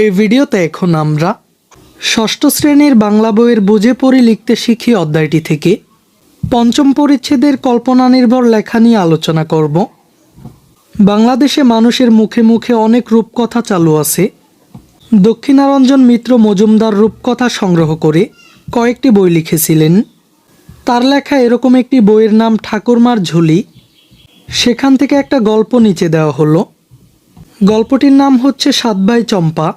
এই ভিডিওতে এখন আমরা ষষ্ঠ শ্রেণীর বাংলা বইয়ের বুঝে পড়ি লিখতে শিখি অধ্যায়টি থেকে পঞ্চম পরিচ্ছেদের কল্পনা নির্ভর লেখা নিয়ে আলোচনা করব। বাংলাদেশে মানুষের মুখে মুখে অনেক রূপকথা চালু আছে। দক্ষিণারঞ্জন মিত্র মজুমদার রূপকথা সংগ্রহ করে কয়েকটি বই লিখেছিলেন। তার লেখা এরকম একটি বইয়ের নাম ঠাকুরমার ঝুলি। সেখান থেকে একটা গল্প নিচে দেওয়া হলো। গল্পটির নাম হচ্ছে সাত ভাই চম্পা।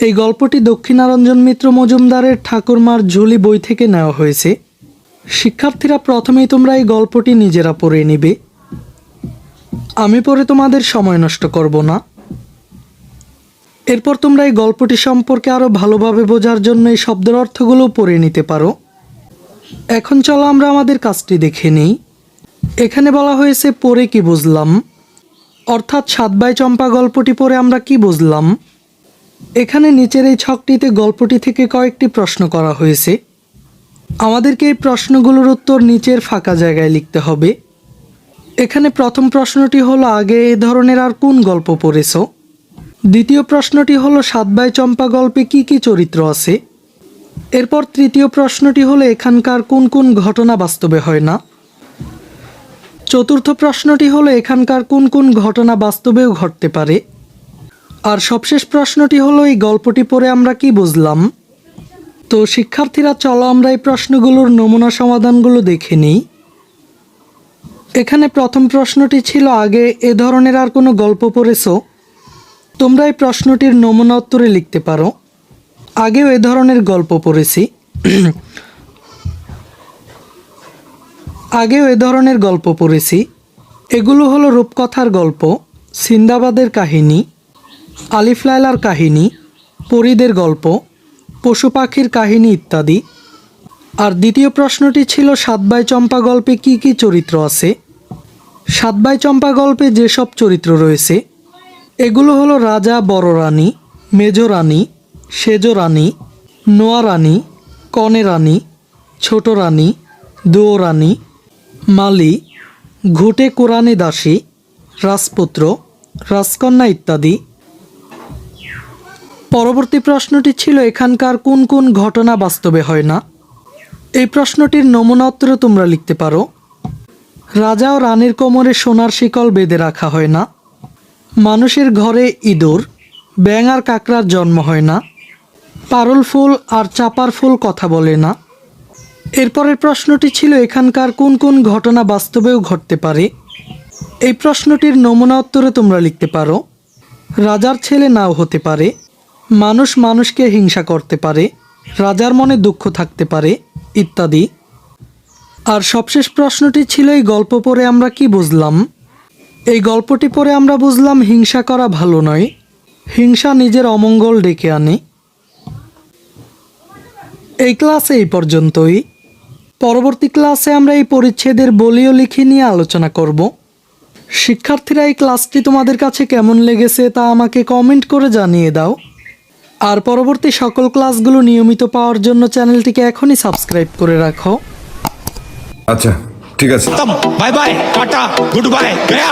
এই গল্পটি দক্ষিণারঞ্জন মিত্র মজুমদারের ঠাকুরমার ঝুলি বই থেকে নেওয়া হয়েছে। শিক্ষার্থীরা প্রথমেই তোমরা এই গল্পটি নিজেরা পড়ে নিবে। আমি পড়ে তোমাদের সময় নষ্ট করব না। এরপর তোমরা এই গল্পটি সম্পর্কে আরও ভালোভাবে বোঝার জন্য এই শব্দের অর্থগুলো পড়ে নিতে পারো। এখন চলো আমরা আমাদের কাজটি দেখে নিই। এখানে বলা হয়েছে পড়ে কি বুঝলাম, অর্থাৎ সাত ভাই চম্পা গল্পটি পড়ে আমরা কি বুঝলাম। এখানে নিচের এই ছকটিতে গল্পটি থেকে কয়েকটি প্রশ্ন করা হয়েছে। আমাদেরকে এই প্রশ্নগুলোর উত্তর নিচের ফাঁকা জায়গায় লিখতে হবে। এখানে প্রথম প্রশ্নটি হলো আগে এ ধরনের আর কোন গল্প পড়েছো। দ্বিতীয় প্রশ্নটি হলো সাত ভাই চম্পা গল্পে কি কি চরিত্র আছে। এরপর তৃতীয় প্রশ্নটি হলো এখানকার কোন কোন ঘটনা বাস্তবে হয় না। চতুর্থ প্রশ্নটি হলো এখানকার কোন কোন ঘটনা বাস্তবেও ঘটতে পারে। আর সবশেষ প্রশ্নটি হলো এই গল্পটি পড়ে আমরা কি বুঝলাম। তো শিক্ষার্থীরা চলো আমরা এই প্রশ্নগুলোর নমুনা সমাধানগুলো দেখে নিই। এখানে প্রথম প্রশ্নটি ছিল আগে এ ধরনের আর কোনো গল্প পড়েছো। তোমরা এই প্রশ্নটির নমুনা উত্তরে লিখতে পারো। আগেও এ ধরনের গল্প পড়েছি। এগুলো হলো রূপকথার গল্প, সিন্দাবাদের কাহিনী, আলিফ লায়লার কাহিনী, পরীদের গল্প, পশু পাখির কাহিনী ইত্যাদি। আর দ্বিতীয় প্রশ্নটি ছিল সাত ভাই চম্পা গল্পে কি কি চরিত্র আছে। সাত ভাই চম্পা গল্পে যেসব চরিত্র রয়েছে এগুলো হলো রাজা, বড় রানী, মেজ রানী, সেজ রানী, নোয়া রানী, কনে রানী, ছোট রানী, দুয়ো রানী, মালি, ঘুটে কোরআনে দাসী, রাজপুত্র, রাজকন্যা ইত্যাদি। পরবর্তী প্রশ্নটি ছিল এখানকার কোন কোন ঘটনা বাস্তবে হয় না। এই প্রশ্নটির নমুনা উত্তরে তোমরা লিখতে পারো। রাজা ও রানীর কোমরে সোনার শিকল বেঁধে রাখা হয় না। মানুষের ঘরে ইঁদুর, ব্যাঙ আর কাকড়ার জন্ম হয় না। পারুল ফুল আর চাপার ফুল কথা বলে না। এরপরের প্রশ্নটি ছিল এখানকার কোন কোন ঘটনা বাস্তবেও ঘটতে পারে। এই প্রশ্নটির নমুনা উত্তরে তোমরা লিখতে পারো। রাজার ছেলে নাও হতে পারে, মানুষ মানুষকে হিংসা করতে পারে, রাজার মনে দুঃখ থাকতে পারে ইত্যাদি। আর সবশেষ প্রশ্নটি ছিল এই গল্প পড়ে আমরা কি বুঝলাম। এই গল্পটি পড়ে আমরা বুঝলাম হিংসা করা ভালো নয়, হিংসা নিজের অমঙ্গল ডেকে আনে। এই ক্লাসে এই পর্যন্তই। পরবর্তী ক্লাসে আমরা এই পরিচ্ছেদের বলি ও লিখি নিয়ে আলোচনা করব। শিক্ষার্থীরা এই ক্লাসটি তোমাদের কাছে কেমন লেগেছে তা আমাকে কমেন্ট করে জানিয়ে দাও। আর পরবর্তী সকল ক্লাসগুলো নিয়মিত পাওয়ার জন্য চ্যানেলটিকে এখনই সাবস্ক্রাইব করে রাখো। আচ্ছা, ঠিক আছে। Bye bye, tata, good bye, Gaya.